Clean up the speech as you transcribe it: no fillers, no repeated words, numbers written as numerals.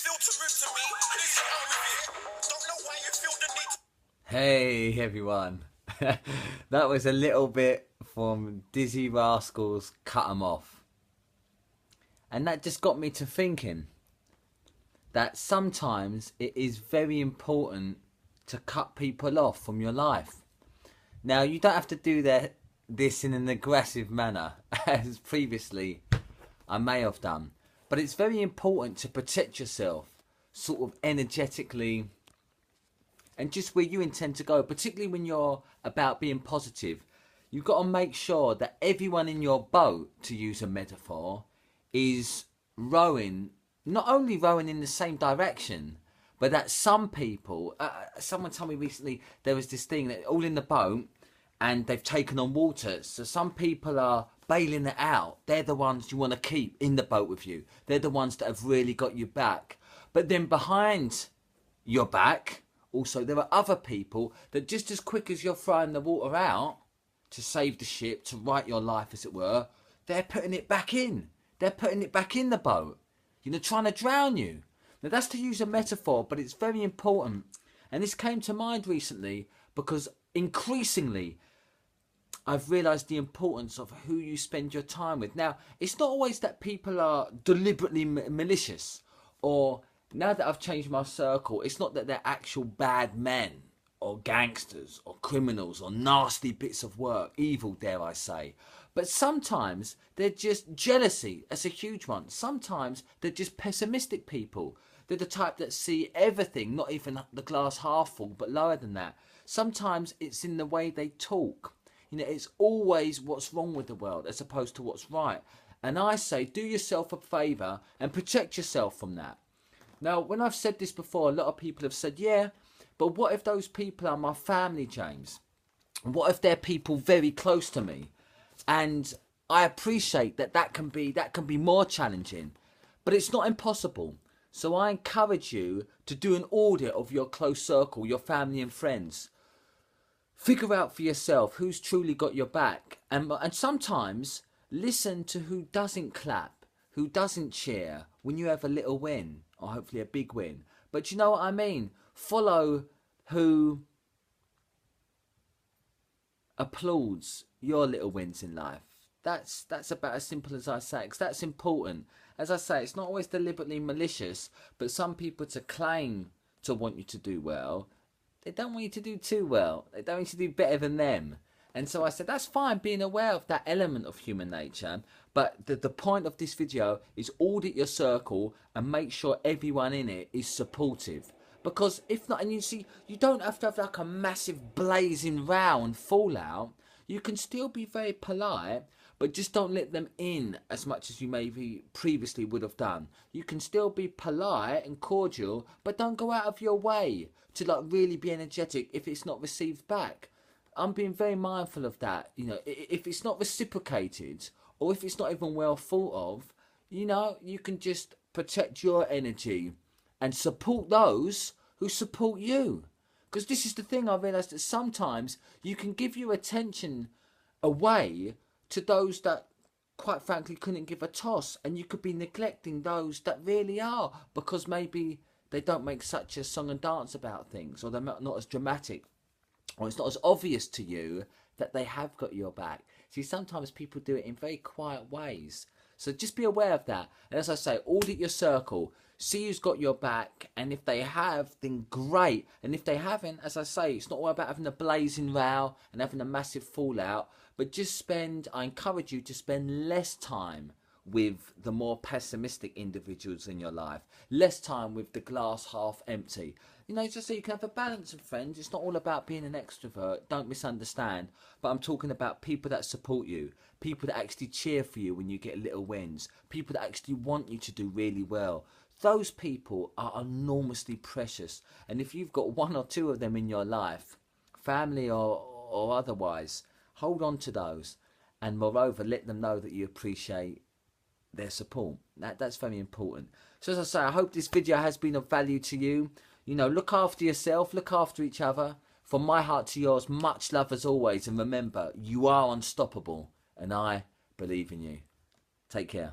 feel too rude to me. Please get on with it. Don't know why you feel the need to... Hey everyone, that was a little bit from Dizzy Rascal's Cut 'Em Off. And that just got me to thinking that sometimes it is very important to cut people off from your life. Now, you don't have to do this in an aggressive manner, as previously I may have done. But it's very important to protect yourself, sort of energetically, and just where you intend to go, particularly when you're about being positive. You've got to make sure that everyone in your boat, to use a metaphor, is rowing, not only rowing in the same direction, but that some people, someone told me recently there was this thing that all in the boat and they've taken on water. So some people are bailing it out. They're the ones you want to keep in the boat with you. They're the ones that have really got you back. But then behind your back, also there are other people that just as quick as you're throwing the water out to save the ship, to right your life as it were, they're putting it back in. They're putting it back in the boat. You know, trying to drown you. Now that's to use a metaphor, but it's very important. And this came to mind recently because increasingly I've realised the importance of who you spend your time with. Now, it's not always that people are deliberately malicious, or now that I've changed my circle, it's not that they're actual bad men or gangsters or criminals or nasty bits of work, evil dare I say. But sometimes they're just jealousy. That's a huge one. Sometimes they're just pessimistic people. They're the type that see everything, not even the glass half full, but lower than that. Sometimes it's in the way they talk. You know, it's always what's wrong with the world as opposed to what's right. And I say, do yourself a favour and protect yourself from that. Now, when I've said this before, a lot of people have said, yeah, but what if those people are my family, James? What if they're people very close to me? And I appreciate that can be more challenging, but it's not impossible. So I encourage you to do an audit of your close circle, your family and friends. Figure out for yourself who's truly got your back. And sometimes listen to who doesn't clap, who doesn't cheer when you have a little win, or hopefully a big win. But you know what I mean? Follow who applauds your little wins in life. That's about as simple as I say, because that's important. As I say, it's not always deliberately malicious, but some people to claim to want you to do well, they don't want you to do too well. They don't want you to do better than them. And so I said, that's fine, being aware of that element of human nature. But the point of this video is audit your circle and make sure everyone in it is supportive. Because if not, and you see, you don't have to have like a massive blazing row and fallout. You can still be very polite, but just don't let them in as much as you maybe previously would have done. You can still be polite and cordial, but don't go out of your way to like really be energetic if it's not received back. I'm being very mindful of that. You know, if it's not reciprocated, or if it's not even well thought of, you know, you can just protect your energy and support those who support you. Because this is the thing, I realised that sometimes you can give your attention away to those that quite frankly couldn't give a toss, and you could be neglecting those that really are, because maybe they don't make such a song and dance about things, or they're not as dramatic, or it's not as obvious to you that they have got your back. See, sometimes people do it in very quiet ways. So just be aware of that. And as I say, audit your circle. See who's got your back. And if they have, then great. And if they haven't, as I say, it's not all about having a blazing row and having a massive fallout. But just I encourage you to spend less time with the more pessimistic individuals in your life. Less time with the glass half empty. You know, just so you can have a balance of friends. It's not all about being an extrovert. Don't misunderstand. But I'm talking about people that support you. People that actually cheer for you when you get little wins. People that actually want you to do really well. Those people are enormously precious. And if you've got one or two of them in your life, family or otherwise, hold on to those. And moreover, let them know that you appreciate their support. That's very important. So as I say, I hope this video has been of value to you. You know, look after yourself, look after each other. From my heart to yours, much love as always. And remember, you are unstoppable. And I believe in you. Take care.